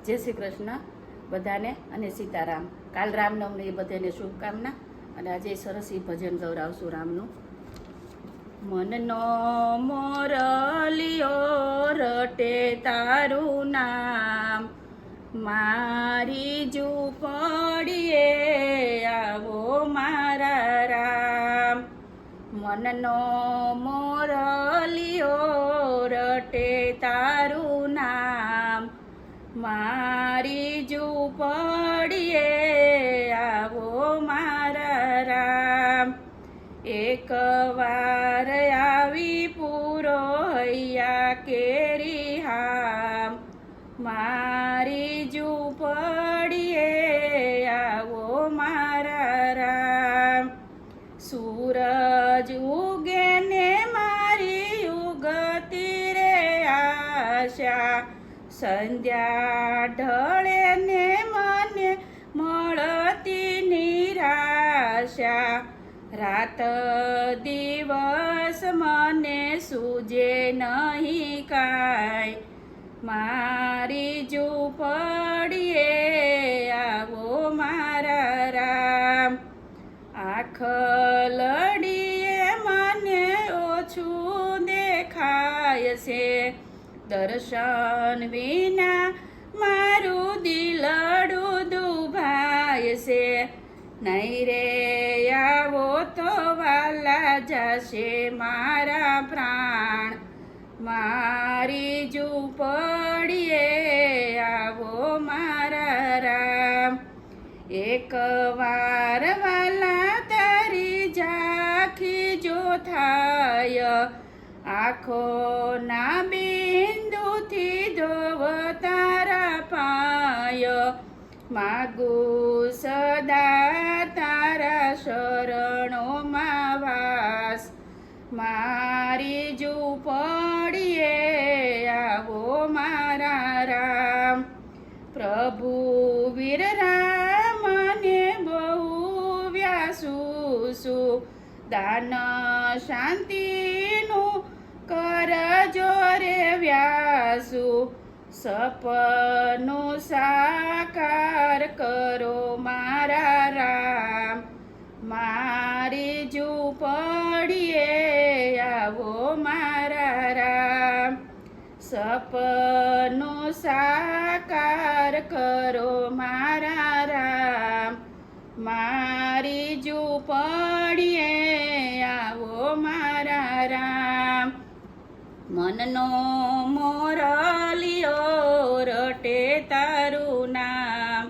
જય શ્રી કૃષ્ણ બધાને અને સીતારામ. કાલ રામનવમી, એ બધાને શુભકામના. અને આજે સરસ એ ભજન ગૌરાવશું રામનું. મનનો મોરલિયો રટે તારું નામ, મારી ઝૂંપડીએ આવો મારા રામ. મનનો મોરલિયો રટે તારું નામ, મારી ઝૂંપડીએ આવો મારા રામ. એક વાર આવી પૂરો હૈયા કેરી હામ, મારી ઝૂંપડીએ આવો મારા રામ. સૂરજ ઉગે ને મારી ઉગતી રે આશા, સંધ્યા ઢળે ને મને મળતી નિરાશા. રાત દિવસ મને સૂજે નહીં કાંઈ, મારી ઝૂંપડીએ આવો મારા રામ. આંખ લડીએ મને ઓછું દેખાય છે, દર્શન વિના મારું દિલડું દુભાય છે. નહીં રે આવો તો વાલા જશે મારા પ્રાણ, મારી ઝૂંપડીએ આવો મારા રામ. એક વાર વાલા તારી ઝાંખી જો થાય, આંખોના બિંદુથી ધોવ તારા પાય. માગું સદા તારા શરણોમાં વાસ, મારી ઝૂંપડીએ આવો મારા રામ. પ્રભુ વીર રામને બહુ વ્યાસું છું, દાન શાંતિનું કરજો રે વ્યાસું. સપનું સાકાર કરો મારા રામ, મારી ઝૂંપડીએ આવો મારા રામ. સપનું સાકાર કરો મારા રામ, મારી ઝૂંપડીએ આવો મારા રામ. મનનો મોરલિયો રટે તારું નામ,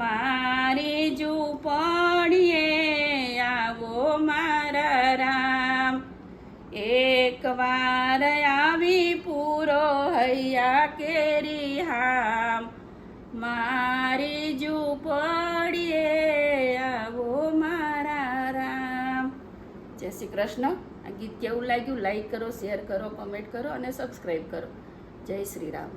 મારી ઝૂંપડીએ આવો મારા રામ. એક વાર આવી પૂરો હૈયા કેરી હામ, મારી ઝૂંપડીએ આવો મારા રામ. જય શ્રી કૃષ્ણ. આ ગીત કેવું લાગ્યું? લાઈક કરો, શેર કરો, કમેન્ટ કરો અને સબસ્ક્રાઈબ કરો. જય શ્રી રામ.